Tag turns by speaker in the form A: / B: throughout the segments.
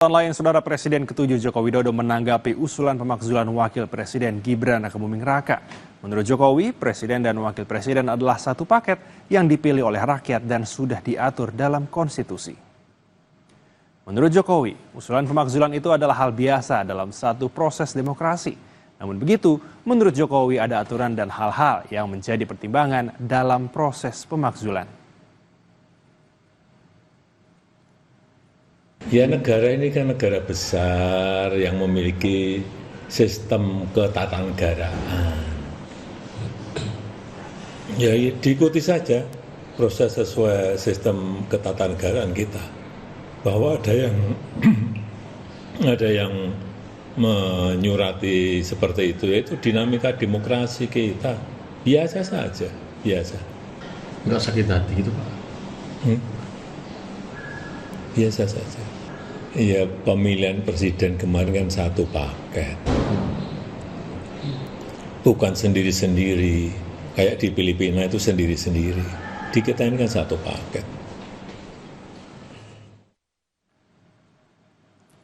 A: Tahun lain, Saudara Presiden ke-7 Joko Widodo menanggapi usulan pemakzulan Wakil Presiden Gibran Rakabuming Raka. Menurut Jokowi, Presiden dan Wakil Presiden adalah satu paket yang dipilih oleh rakyat dan sudah diatur dalam konstitusi. Menurut Jokowi, usulan pemakzulan itu adalah hal biasa dalam satu proses demokrasi. Namun begitu, menurut Jokowi ada aturan dan hal-hal yang menjadi pertimbangan dalam proses pemakzulan.
B: Ya, negara ini kan negara besar yang memiliki sistem ketatanegaraan. Ya, diikuti saja proses sesuai sistem ketatanegaraan kita. Bahwa ada yang menyurati seperti itu, yaitu dinamika demokrasi kita. Biasa saja, biasa.
C: Nggak sakit hati gitu, Pak?
B: Biasa saja. Iya, pemilihan presiden kemarin kan satu paket. Bukan sendiri-sendiri. Kayak di Filipina itu sendiri-sendiri. Di kita ini kan satu paket.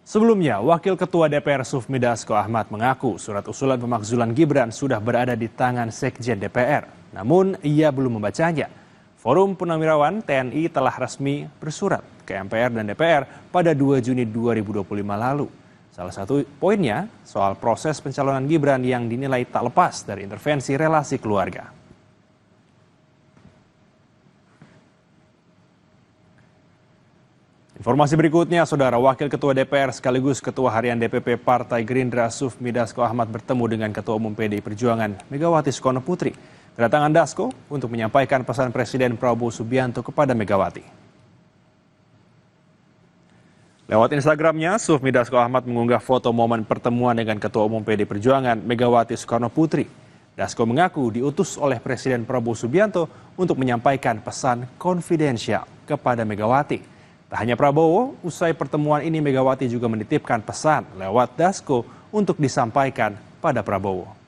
A: Sebelumnya, Wakil Ketua DPR Sufmi Dasko Ahmad mengaku surat usulan pemakzulan Gibran sudah berada di tangan Sekjen DPR. Namun, ia belum membacanya. Forum Purnawirawan TNI telah resmi bersurat ke MPR dan DPR pada 2 Juni 2025 lalu. Salah satu poinnya soal proses pencalonan Gibran yang dinilai tak lepas dari intervensi relasi keluarga. Informasi berikutnya, Saudara, Wakil Ketua DPR sekaligus Ketua Harian DPP Partai Gerindra Sufmi Dasko Ahmad bertemu dengan Ketua Umum PDI Perjuangan Megawati Soekarno Putri. Kedatangan Dasko untuk menyampaikan pesan Presiden Prabowo Subianto kepada Megawati. Lewat Instagramnya, Sufmi Dasko Ahmad mengunggah foto momen pertemuan dengan Ketua Umum PDI Perjuangan Megawati Soekarno Putri. Dasko mengaku diutus oleh Presiden Prabowo Subianto untuk menyampaikan pesan konfidensial kepada Megawati. Tak hanya Prabowo, usai pertemuan ini Megawati juga menitipkan pesan lewat Dasko untuk disampaikan pada Prabowo.